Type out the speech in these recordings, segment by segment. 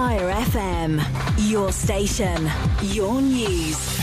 Spire FM, your station, your news.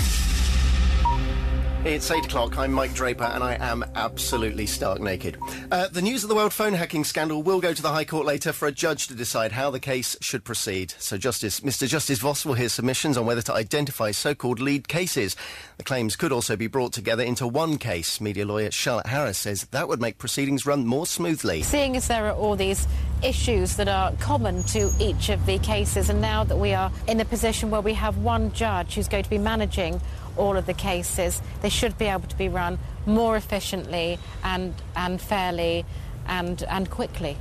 It's 8 o'clock, I'm Mike Draper and I am absolutely stark naked. The news of the World phone hacking scandal will go to the High Court later for a judge to decide how the case should proceed. So Mr Justice Voss will hear submissions on whether to identify so-called lead cases. The claims could also be brought together into one case. Media lawyer Charlotte Harris says that would make proceedings run more smoothly. Seeing as there are all these issues that are common to each of the cases, and now that we are in a position where we have one judge who's going to be managing all of the cases, they should be able to be run more efficiently and fairly and quickly.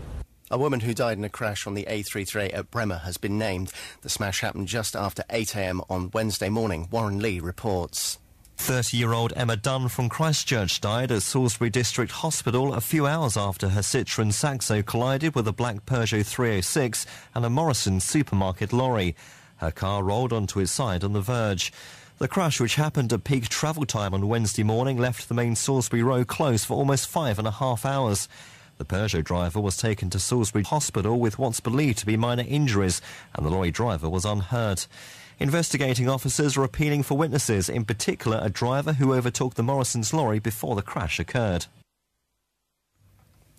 A woman who died in a crash on the A338 at Bremer has been named. The smash happened just after 8 a.m. on Wednesday morning. Warren Lee reports. 30-year-old Emma Dunn from Christchurch died at Salisbury District Hospital a few hours after her Citroën Saxo collided with a black Peugeot 306 and a Morrison supermarket lorry. Her car rolled onto its side on the verge. The crash, which happened at peak travel time on Wednesday morning, left the main Salisbury Road closed for almost 5.5 hours. The Peugeot driver was taken to Salisbury Hospital with what's believed to be minor injuries, and the lorry driver was unhurt. Investigating officers are appealing for witnesses, in particular a driver who overtook the Morrison's lorry before the crash occurred.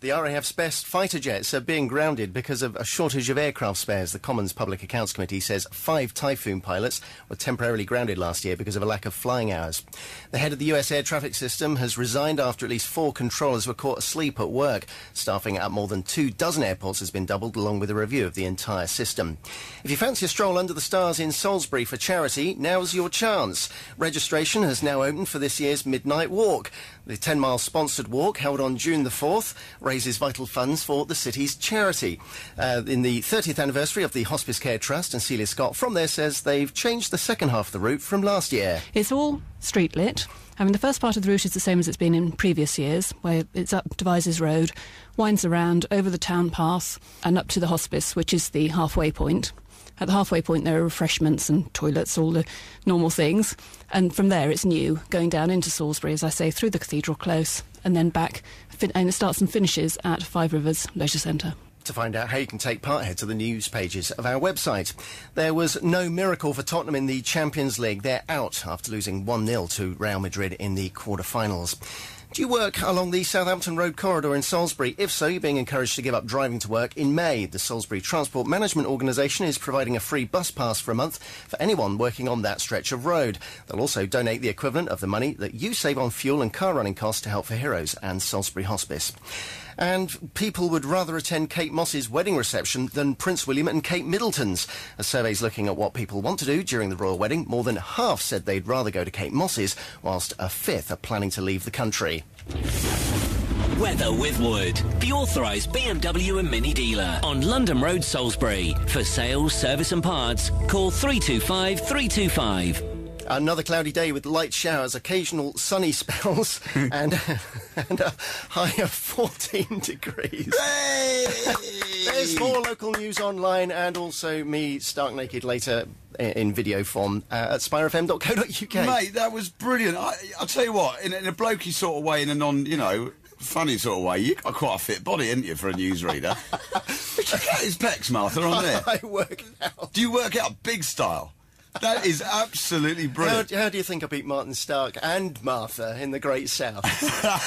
The RAF's best fighter jets are being grounded because of a shortage of aircraft spares. The Commons Public Accounts Committee says 5 Typhoon pilots were temporarily grounded last year because of a lack of flying hours. The head of the US air traffic system has resigned after at least 4 controllers were caught asleep at work. Staffing at more than 24 airports has been doubled, along with a review of the entire system. If you fancy a stroll under the stars in Salisbury for charity, now's your chance. Registration has now opened for this year's Midnight Walk. The 10-mile sponsored walk, held on June the 4th, raises vital funds for the city's charity. In the 30th anniversary of the Hospice Care Trust, and Celia Scott from there says they've changed the second half of the route from last year. It's all street lit. I mean, the first part of the route is the same as it's been in previous years, where it's up Devizes Road, winds around over the town path and up to the hospice, which is the halfway point. At the halfway point there are refreshments and toilets, all the normal things. And from there it's new, going down into Salisbury, as I say, through the Cathedral Close and then back. And it starts and finishes at Five Rivers Leisure Centre. To find out how you can take part, head to the news pages of our website. There was no miracle for Tottenham in the Champions League. They're out after losing 1-0 to Real Madrid in the quarter-finals. Do you work along the Southampton Road corridor in Salisbury? If so, you're being encouraged to give up driving to work in May. The Salisbury Transport Management Organisation is providing a free bus pass for a month for anyone working on that stretch of road. They'll also donate the equivalent of the money that you save on fuel and car running costs to Help for Heroes and Salisbury Hospice. And people would rather attend Kate Moss's wedding reception than Prince William and Kate Middleton's. A survey's looking at what people want to do during the royal wedding. More than half said they'd rather go to Kate Moss's, whilst a fifth are planning to leave the country. Weather with Wood, the authorised BMW and Mini dealer on London Road, Salisbury. For sales, service and parts, call 325 325. Another cloudy day with light showers, occasional sunny spells, and a high of 14 degrees. Hey! There's more local news online and also me stark naked later in video form at spirefm.co.uk. Mate, that was brilliant. I'll tell you what, in a blokey sort of way, in a funny sort of way, you've got quite a fit body, haven't you, for a newsreader? Check out his pecs, Martha, on there. I work out. Do you work out big style? That is absolutely brilliant. How do you think I beat Martin Stark and Martha in the Great South?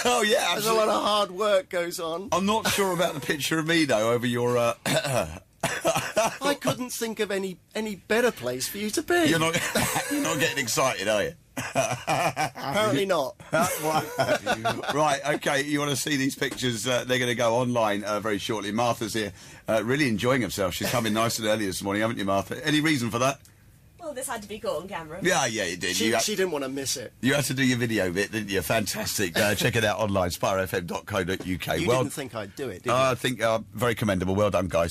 Oh, yeah, absolutely. There's a lot of hard work goes on. I'm not sure about the picture of me, though, over your... I couldn't think of any better place for you to be. You're not getting excited, are you? Apparently not. Right, OK, you want to see these pictures? They're going to go online very shortly. Martha's here, really enjoying herself. She's come in nice and early this morning, haven't you, Martha? Any reason for that? Well, this had to be caught on camera. Yeah, you did. She didn't want to miss it. You had to do your video bit, didn't you? Fantastic. Check it out online, spirefm.co.uk. You didn't think I'd do it, did you? I think very commendable. Well done, guys.